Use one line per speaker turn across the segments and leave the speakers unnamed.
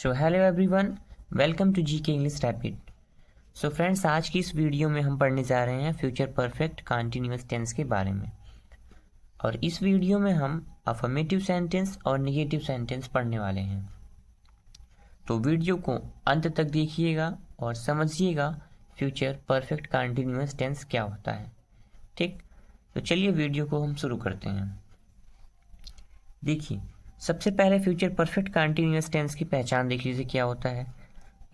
So hello everyone, welcome to GK English rapid. So friends, आज की इस video में हम पढ़ने जा रहे हैं फ्यूचर परफेक्ट कंटीन्यूअस टेंस के बारे में। और इस वीडियो में हम अफर्मेटिव सेंटेंस और नेगेटिव सेंटेंस पढ़ने वाले हैं। तो वीडियो को अंत तक देखिएगा और समझिएगा फ्यूचर परफेक्ट कंटीन्यूअस टेंस क्या होता है। ठीक, तो चलिए वीडियो को हम शुरू करते हैं। देखिए, सबसे पहले फ्यूचर परफेक्ट कंटीन्यूअस टेंस की पहचान देख लीजिए क्या होता है।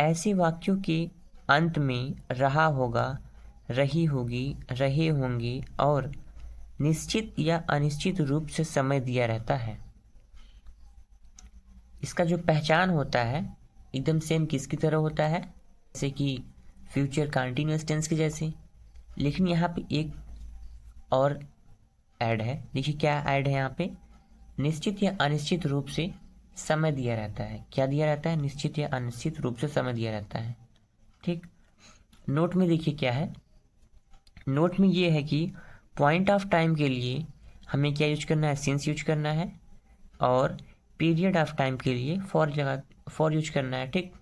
ऐसे वाक्यों के अंत में रहा होगा, रही होगी, रहे होंगे और निश्चित या अनिश्चित रूप से समय दिया रहता है। इसका जो पहचान होता है एकदम सेम किसकी तरह होता है, जैसे कि फ्यूचर कंटीन्यूअस टेंस के जैसे। लेकिन यहाँ पे एक और ऐड है। देखिए क्या ऐड है यहाँ पे, निश्चित या अनिश्चित रूप से समय दिया रहता है। क्या दिया रहता है? निश्चित या अनिश्चित रूप से समय दिया रहता है। ठीक, नोट में देखिए क्या है। नोट में ये है कि पॉइंट ऑफ टाइम के लिए हमें क्या यूज करना है, सिंस यूज करना है, और पीरियड ऑफ टाइम के लिए फॉर यूज करना है। ठीक,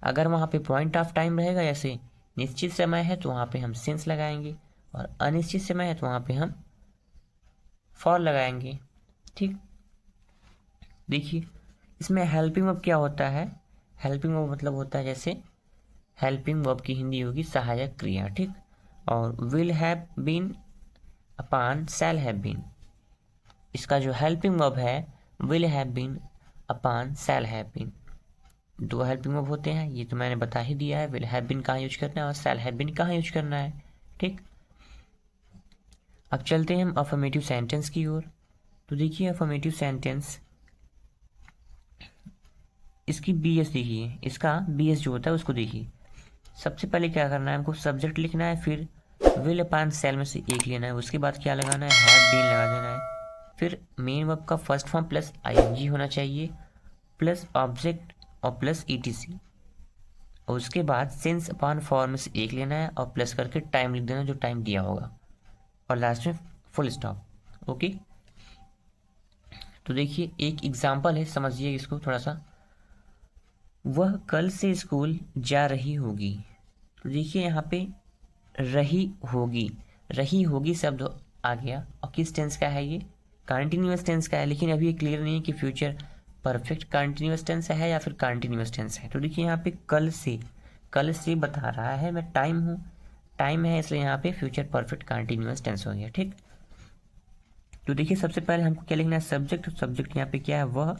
अगर वहाँ पे पॉइंट ऑफ टाइम रहेगा जैसे निश्चित समय है तो वहाँ पे हम सिंस लगाएंगे, और अनिश्चित समय है तो वहाँ पे हम फॉर लगाएंगे। ठीक, देखिए इसमें हेल्पिंग वर्ब क्या होता है। हेल्पिंग वर्ब मतलब होता है जैसे हेल्पिंग वर्ब की हिंदी होगी सहायक क्रिया। ठीक, और will have been upon shall have been. इसका जो हेल्पिंग वर्ब है will have been upon shall have been, दो हेल्पिंग वर्ब होते हैं। ये तो मैंने बता ही दिया है, विल हैव बीन कहाँ यूज करना है और शैल हैव बीन कहाँ यूज करना है। ठीक, अब चलते हैं हम अफर्मेटिव सेंटेंस की ओर। तो देखिए अफर्मेटिव सेंटेंस, इसकी बीएस देखिए, इसका बीएस जो होता है उसको देखिए। सबसे पहले क्या करना है, हमको सब्जेक्ट लिखना है, फिर विल अपान शैल में से एक लेना है, उसके बाद क्या लगाना है, हैव बीन लगा देना है। फिर मेन वर्ब का फर्स्ट फॉर्म प्लस आईएनजी होना चाहिए, प्लस ऑब्जेक्ट और प्लस ईटीसी, और उसके बाद सिंस अपान फॉर्म में से एक लेना है और प्लस करके टाइम लिख देना जो टाइम दिया होगा, और लास्ट में फुल स्टॉप। ओके, तो देखिए एक एग्जाम्पल है, समझिए इसको थोड़ा सा। वह कल से स्कूल जा रही होगी। तो देखिए यहाँ पे रही होगी, रही होगी शब्द आ गया, और किस टेंस का है ये, कंटिन्यूअस टेंस का है। लेकिन अभी ये क्लियर नहीं है कि फ्यूचर परफेक्ट कंटिन्यूअस टेंस है या फिर कंटिन्यूअस टेंस है। तो देखिए यहाँ पे कल से बता रहा है, मैं टाइम हूँ, टाइम है, इसलिए यहाँ पे फ्यूचर परफेक्ट कंटिन्यूअस टेंस हो गया। ठीक, तो देखिए सबसे पहले हमको क्या लिखना है, सब्जेक्ट। सब्जेक्ट यहाँ पे क्या है, वह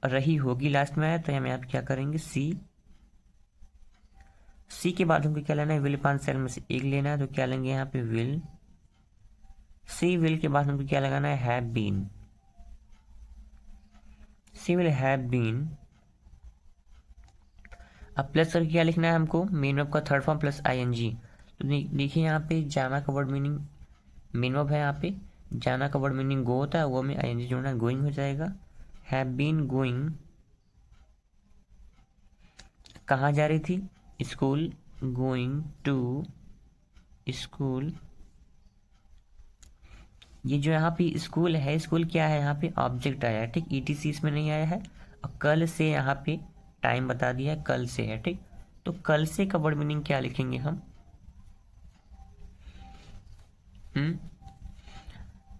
रही होगी लास्ट में आया, तो हम यहाँ पे क्या करेंगे, सी के बाद हमको क्या लेना है, विल अपान शैल में से एक लेना है, तो क्या लेंगे यहाँ पे विल। विल के बाद हमको क्या लगाना है, have been. She will have been. अब प्लस करके क्या लिखना है हमको, मेन वर्ब का थर्ड फॉर्म प्लस आईएनजी। तो देखिए यहाँ पे जाना का वर्ड मीनिंग मेन वर्ब है। यहाँ पे जाना का वर्ड मीनिंग गो होता है, वो में आईएनजी जोड़ना, गोइंग हो जाएगा। हैव बीन गोइंग, कहाँ जा रही थी, स्कूल, गोइंग टू स्कूल। ये जो यहाँ पे स्कूल है, स्कूल क्या है, यहाँ पे ऑब्जेक्ट आया है। ठीक, ईटीसी इसमें नहीं आया है, और कल से यहाँ पे टाइम बता दिया है, कल से है। ठीक, तो कल से का वर्ड मीनिंग क्या लिखेंगे हम,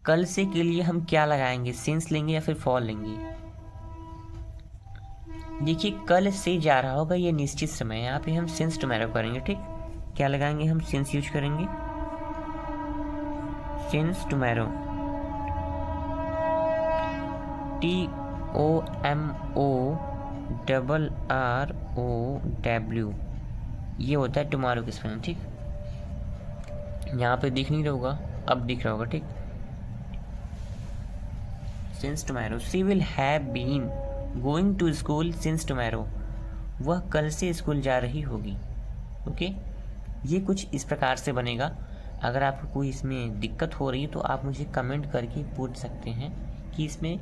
कल से के लिए हम क्या लगाएंगे, सिंस लेंगे या फिर फॉर लेंगे। देखिए कल से जा रहा होगा, ये निश्चित समय है, यहाँ पे हम सिंस टुमारो करेंगे। ठीक, क्या लगाएंगे हम, सिंस यूज करेंगे, सिंस टुमारो, TOMORROW, ये होता है टुमारो के स्पेलिंग। ठीक, यहाँ पे दिख नहीं रहा होगा, अब दिख रहा होगा। ठीक, since tomorrow, she will have been going to school since tomorrow, वह कल से स्कूल जा रही होगी। ओके, ये कुछ इस प्रकार से बनेगा। अगर आपको कोई इसमें दिक्कत हो रही है तो आप मुझे कमेंट करके पूछ सकते हैं कि इसमें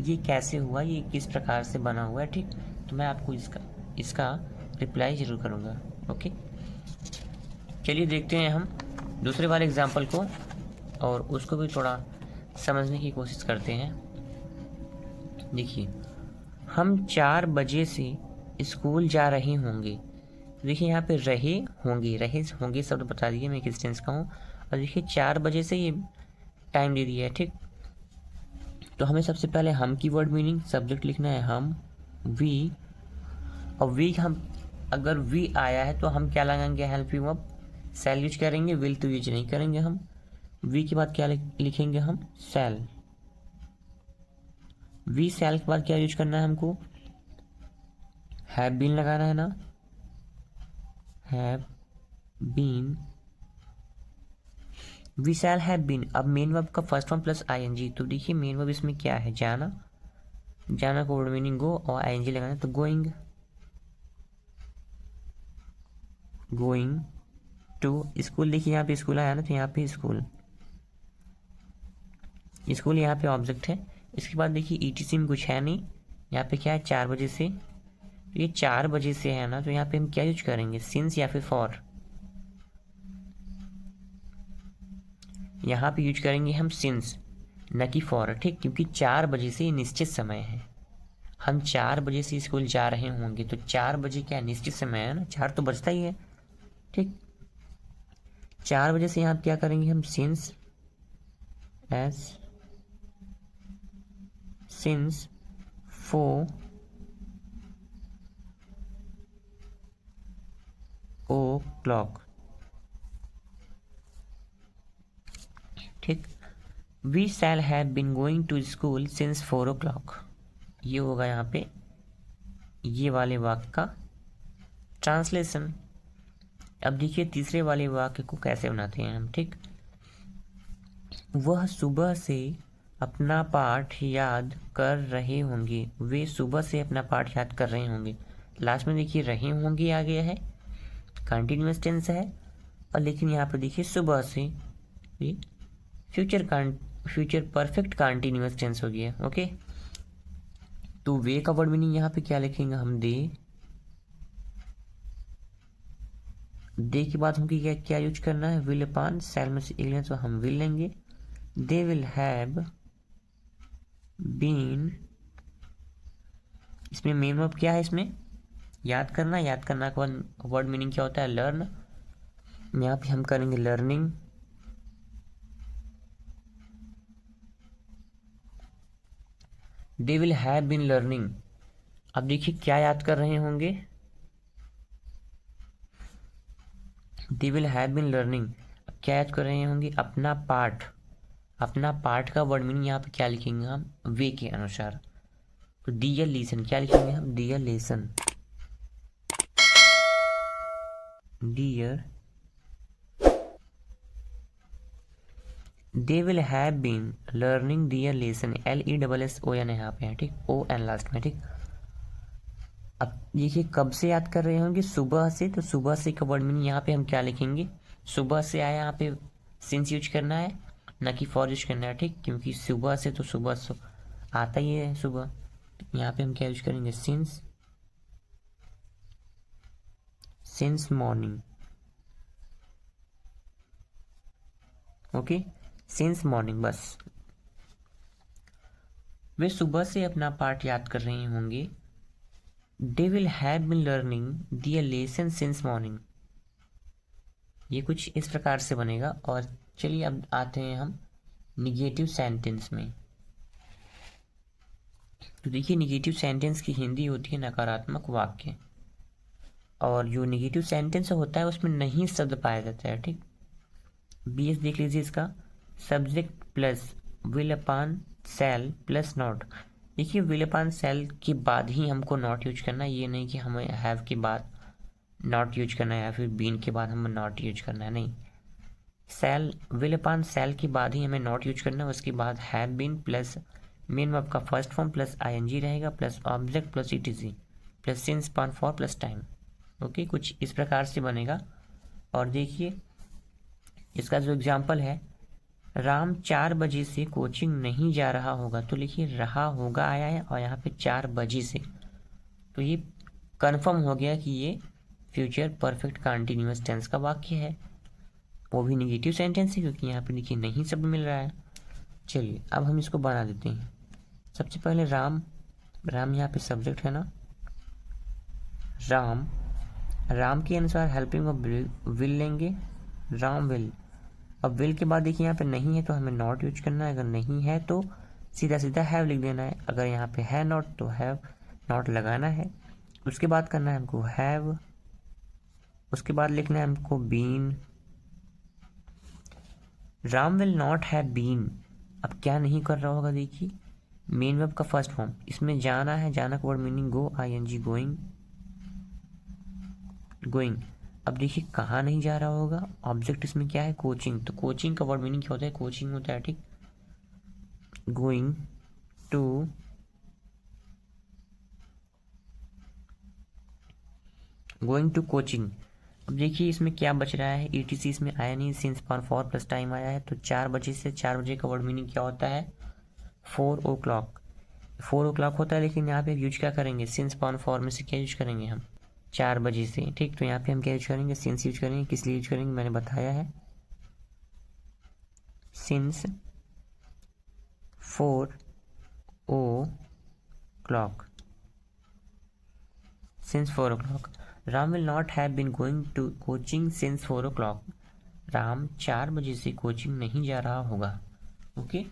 ये कैसे हुआ, ये किस प्रकार से बना हुआ है। ठीक, तो मैं आपको इसका रिप्लाई ज़रूर करूँगा। ओके, चलिए देखते हैं हम दूसरे वाले एग्जाम्पल को, और उसको भी थोड़ा समझने की कोशिश करते हैं। देखिए हम 4 बजे से स्कूल जा रहे होंगे। देखिए यहाँ पे रहे होंगे शब्द बता दिए मैं किस टेंस का हूँ, और देखिए 4 बजे से ये टाइम दे दिया है, ठीक। तो हमें सबसे पहले हम की वर्ड मीनिंग सब्जेक्ट लिखना है हम, वी, और वी हम अगर वी आया है तो हम क्या लगाएंगे, help you up, shall use करेंगे, विल तो यूज नहीं करेंगे हम। वी के बाद क्या लिखेंगे हम, सेल। वी सेल के बाद क्या यूज करना है हमको, हैव बीन लगाना है ना, have been, we shall have been. अब मेन वर्ब का फर्स्ट फॉर्म प्लस आईएनजी, तो देखिए मेन वर्ब इसमें क्या है, जाना, जाना का वर्ड मीनिंग गो और आईएनजी लगाना, तो गोइंग, गोइंग टू स्कूल। देखिए यहाँ पे स्कूल आया ना, तो यहाँ पे स्कूल, स्कूल यहाँ पे ऑब्जेक्ट है। इसके बाद देखिए ईटीसी में कुछ है नहीं, यहाँ पे क्या है 4 बजे से, तो ये 4 बजे से है ना, तो यहाँ पे हम क्या यूज करेंगे, सिंस या फिर फॉर। यहाँ पे यूज करेंगे हम सिंस, न कि फॉर, ठीक, क्योंकि 4 बजे से निश्चित समय है। हम 4 बजे से स्कूल जा रहे होंगे, तो 4 बजे क्या निश्चित समय है ना, 4 तो बजता ही है, ठीक। 4 बजे से यहाँ क्या करेंगे हम, सिंस, एस, सिंस 4 o'clock, ठीक। We shall have been going to school since 4 o'clock। ये होगा यहाँ पे ये वाले वाक्य का ट्रांसलेशन। अब देखिए तीसरे वाले वाक्य को कैसे बनाते हैं हम, ठीक। वह सुबह से अपना पाठ याद कर रहे होंगे, वे सुबह से अपना पाठ याद कर रहे होंगे। लास्ट में देखिए रहे होंगे आ गया है, कंटिन्यूअस टेंस है, और लेकिन यहाँ पर देखिए सुबह से ये फ्यूचर परफेक्ट कंटिन्यूअस टेंस हो गया, ओके। तो वे का वर्ड मीनिंग यहाँ पे क्या लिखेंगे हम, दे के बाद हमको क्या क्या यूज करना है, विल अपान, सेल में से एक तो हम विल लेंगे, दे विल हैव बीन। इसमें मेन वर्ब क्या है, इसमें याद करना, याद करना का वर्ड मीनिंग क्या होता है, लर्न। यहाँ पे हम करेंगे learning, they will have been learning. अब देखिए क्या याद कर रहे होंगे, they will have been learning. अब क्या याद कर रहे होंगे, अपना पाठ, अपना पाठ का वर्ड मीनिंग यहाँ पे क्या लिखेंगे हम, वे के अनुसार। तो डियर लेसन क्या लिखेंगे हम, their lesson, their, they will have been learning their lesson, LESSON यहाँ पे है, ठीक, ON लास्ट में, ठीक। अब देखिए कब से याद कर रहे होंगे, सुबह से, तो सुबह से का वर्ड मीनिंग यहाँ पे हम क्या लिखेंगे, सुबह से आया, यहाँ पे सिंस यूज करना है, न कि फॉर यूज करना है, ठीक, क्योंकि सुबह से तो सुबह आता ही है सुबह, तो यहाँ पे हम क्या यूज करेंगे, since, since morning, okay, since morning, बस। वे सुबह से अपना पाठ याद कर रहे होंगे, they will have been learning their lesson since morning. ये कुछ इस प्रकार से बनेगा। और चलिए अब आते हैं हम निगेटिव सेंटेंस में। तो देखिए निगेटिव सेंटेंस की हिंदी होती है नकारात्मक वाक्य, और जो निगेटिव सेंटेंस होता है उसमें नहीं शब्द पाया जाता है, ठीक। BS देख लीजिए इसका, subject plus will upon shall plus not. देखिए विल अपान सेल के बाद ही हमको नॉट यूज करना है, ये नहीं कि हमें हैव के बाद नॉट यूज करना है या फिर बीन के बाद हमें नॉट यूज करना है, नहीं। सेल, विल अपान सेल के बाद ही हमें नॉट यूज करना है, उसके बाद have been plus main verb का फर्स्ट फॉर्म प्लस ING रहेगा, plus object plus ETC plus since upon for plus time, okay. कुछ इस प्रकार से बनेगा। और देखिए इसका जो एग्जाम्पल है, राम 4 बजे से कोचिंग नहीं जा रहा होगा, तो लिखिए रहा होगा आया है और यहाँ पे 4 बजे से, तो ये कंफर्म हो गया कि ये फ्यूचर परफेक्ट कंटिन्यूअस टेंस का वाक्य है, वो भी निगेटिव सेंटेंस है क्योंकि यहाँ पे देखिए नहीं शब्द मिल रहा है। चलिए अब हम इसको बना देते हैं। सबसे पहले राम राम यहाँ पे सब्जेक्ट है ना, राम, राम के अनुसार हेल्पिंग ऑफ विल लेंगे, राम विल। अब विल के बाद देखिए यहाँ पे नहीं है तो हमें नॉट यूज करना है, अगर नहीं है तो सीधा सीधा हैव लिख देना है, अगर यहाँ पे है नॉट तो हैव नॉट लगाना है। उसके बाद करना है हमको हैव, उसके बाद लिखना है हमको been. Ram will not have been, अब क्या नहीं कर रहा होगा देखिए, मेन वर्ब का फर्स्ट फॉर्म, इसमें जाना है, जाना का word meaning go, ING going, going. अब देखिए कहाँ नहीं जा रहा होगा, ऑब्जेक्ट इसमें क्या है, कोचिंग, तो कोचिंग का वर्ड मीनिंग क्या होता है, कोचिंग होता है, ठीक। Going to, going to coaching. अब देखिए इसमें क्या बच रहा है, ETC इसमें आया नहीं, सिंस फॉर प्लस टाइम आया है, तो 4 बजे से, 4 बजे का वर्ड मीनिंग क्या होता है, 4 o'clock, 4 o'clock होता है, लेकिन यहाँ पे यूज क्या करेंगे, सिंस फॉर में से क्या यूज करेंगे हम, 4 बजे से, ठीक। तो यहाँ पे हम क्या यूज करेंगे, सिंस यूज करेंगे, किस लिए यूज करेंगे मैंने बताया है, since 4 o'clock, since 4 o'clock। Ram will not have been going to coaching since 4 o'clock, Ram 4 बजे से कोचिंग नहीं जा रहा होगा, ओके।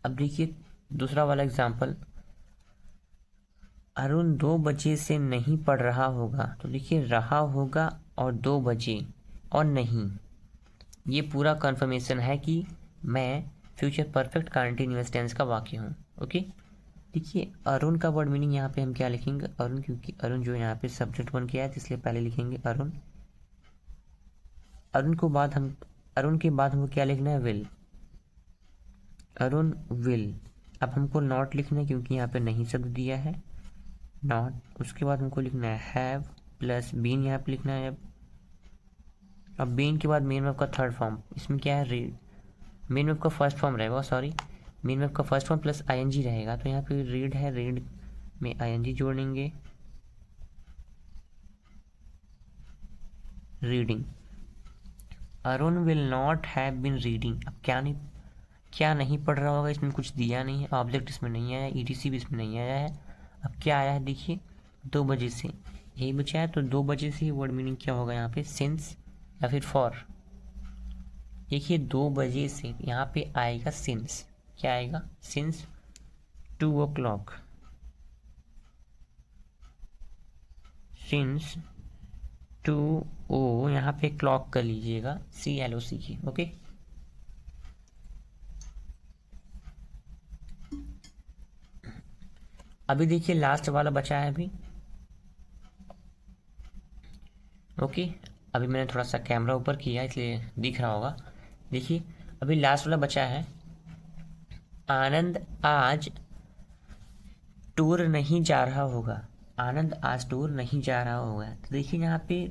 अब देखिए दूसरा वाला एग्जाम्पल, अरुण 2 बजे से नहीं पढ़ रहा होगा, तो देखिए रहा होगा और 2 बजे और नहीं, ये पूरा कंफर्मेशन है कि मैं फ्यूचर परफेक्ट कंटीन्यूअस टेंस का वाक्य हूँ, ओके। देखिए अरुण का वर्ड मीनिंग यहाँ पे हम क्या लिखेंगे, अरुण, क्योंकि अरुण जो यहाँ पे सब्जेक्ट बन के आया है, इसलिए पहले लिखेंगे अरुण। अरुण को बाद हम, अरुण के बाद हमको क्या लिखना है, विल, अरुण विल। अब हमको नॉट लिखना है क्योंकि यहाँ पे नहीं शब्द दिया है, नॉट। उसके बाद हमको लिखना है हैव प्लस बीन, यहाँ पे लिखना है। अब बीन के बाद मेन वर्ब का थर्ड फॉर्म, इसमें क्या है, रीड, मेन वर्ब का फर्स्ट फॉर्म रहेगा, सॉरी, मेन वर्ब का फर्स्ट फॉर्म प्लस ING रहेगा, तो यहाँ पे रीड है, रीड में ING जोड़ेंगे, reading. Arun will not have been reading, अब क्या नहीं पढ़ रहा होगा, इसमें कुछ दिया नहीं है, ऑब्जेक्ट इसमें नहीं आया, ETC भी इसमें नहीं आया है। अब क्या आया है देखिए, 2 बजे से, यही बचा है, तो 2 बजे से वर्ड मीनिंग क्या होगा यहाँ पे, सिंस या फिर फॉर। देखिए 2 बजे से यहाँ पे आएगा सिंस, क्या आएगा, सिंस 2 o'clock, सिंस 2 ओ, यहाँ पे क्लॉक कर लीजिएगा, CLOC की, ओके। अभी देखिए लास्ट वाला बचा है अभी, ओके। अभी मैंने थोड़ा सा कैमरा ऊपर किया इसलिए दिख रहा होगा, देखिए अभी लास्ट वाला बचा है, आनंद आज टूर नहीं जा रहा होगा, आनंद आज टूर नहीं जा रहा होगा, तो देखिए यहाँ पे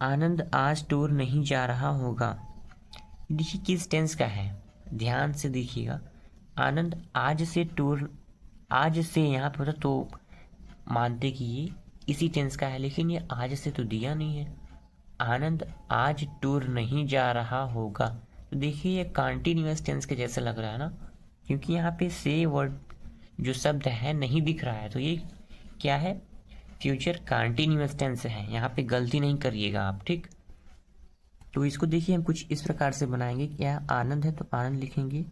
आनंद आज टूर नहीं जा रहा होगा, देखिए किस टेंस का है, ध्यान से देखिएगा, आनंद आज से टूर, आज से यहाँ पर तो मानते कि ये इसी टेंस का है, लेकिन ये आज से तो दिया नहीं है, आनंद आज टूर नहीं जा रहा होगा, तो देखिए ये कंटीन्यूअस टेंस के जैसा लग रहा है ना, क्योंकि यहाँ पे से वर्ड जो शब्द है नहीं दिख रहा है, तो ये क्या है, फ्यूचर कंटीन्यूअस टेंस है, यहाँ पे गलती नहीं करिएगा आप, ठीक। तो इसको देखिए हम कुछ इस प्रकार से बनाएंगे, क्या आनंद है तो आनंद लिखेंगे,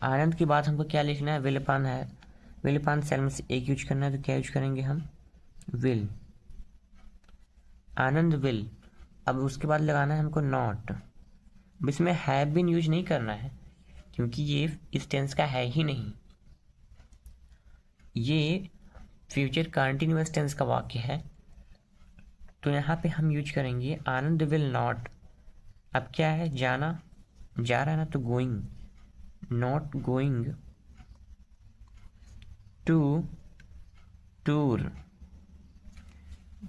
आनंद के बाद हमको क्या लिखना है, विलपान है, विलपान सेल में से एक यूज करना है, तो क्या यूज करेंगे हम, विल, आनंद विल। अब उसके बाद लगाना है हमको नॉट, अब इसमें हैव बीन यूज नहीं करना है क्योंकि ये इस टेंस का है ही नहीं, ये फ्यूचर कंटीन्यूअस टेंस का वाक्य है, तो यहाँ पे हम यूज करेंगे आनंद विल नॉट। अब क्या है, जाना, जा रहा है ना, तो going, not going to tour,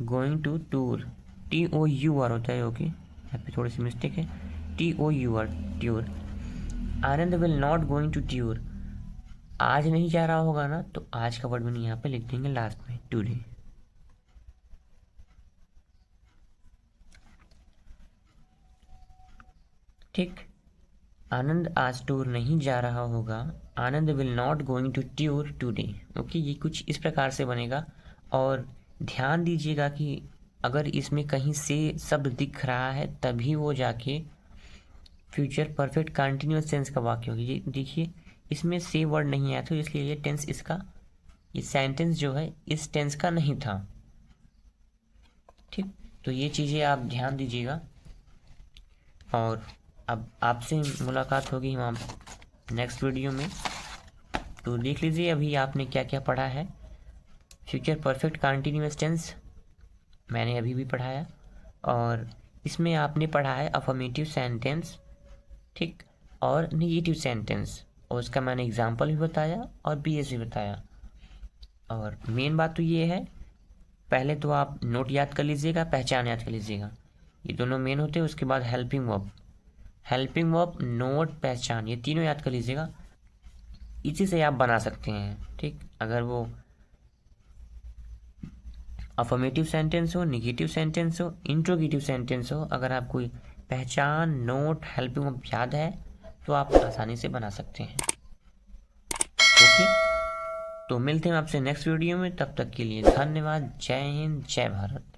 going to tour, TOUR होता है, ओके, यहाँ पे थोड़ी सी मिस्टेक है, TOUR, tour. Anand will not going to tour, आज नहीं जा रहा होगा ना, तो आज का वर्ड मीनिंग यहाँ पे लिख देंगे लास्ट में, टुडे, ठीक। आनंद आज टूर नहीं जा रहा होगा, Anand will not going to tour today. Okay, ये कुछ इस प्रकार से बनेगा। और ध्यान दीजिएगा कि अगर इसमें कहीं से शब्द दिख रहा है तभी वो जाके फ्यूचर परफेक्ट कंटिन्यूअस टेंस का वाक्य होगी। ये देखिए, इसमें से वर्ड नहीं आया था, इसलिए ये टेंस इसका, ये सेंटेंस जो है इस टेंस का नहीं था। ठीक, तो ये चीज़ें आप ध्यान दीजिएगा। और अब आपसे मुलाकात होगी हम नेक्स्ट वीडियो में। तो देख लीजिए अभी आपने क्या क्या पढ़ा है। फ्यूचर परफेक्ट कंटिन्यूअस टेंस मैंने अभी भी पढ़ाया, और इसमें आपने पढ़ा है अफर्मेटिव सेंटेंस, ठीक, और नेगेटिव सेंटेंस, और उसका मैंने एग्जांपल भी बताया और बीएस भी बताया। और मेन बात तो ये है, पहले तो आप नोट याद कर लीजिएगा, पहचान याद कर लीजिएगा, ये दोनों मेन होते हैं। उसके बाद हेल्पिंग वर्ब, नोट, पहचान, ये तीनों याद कर लीजिएगा। इसी से आप बना सकते हैं। ठीक, अगर वो अफर्मेटिव सेंटेंस हो, नेगेटिव सेंटेंस हो, इंट्रोगेटिव सेंटेंस हो, अगर आपको पहचान, नोट, हेल्पिंग वर्ब याद है तो आप आसानी से बना सकते हैं। ओके, तो मिलते हैं आपसे नेक्स्ट वीडियो में। तब तक के लिए धन्यवाद। जय हिंद, जय भारत।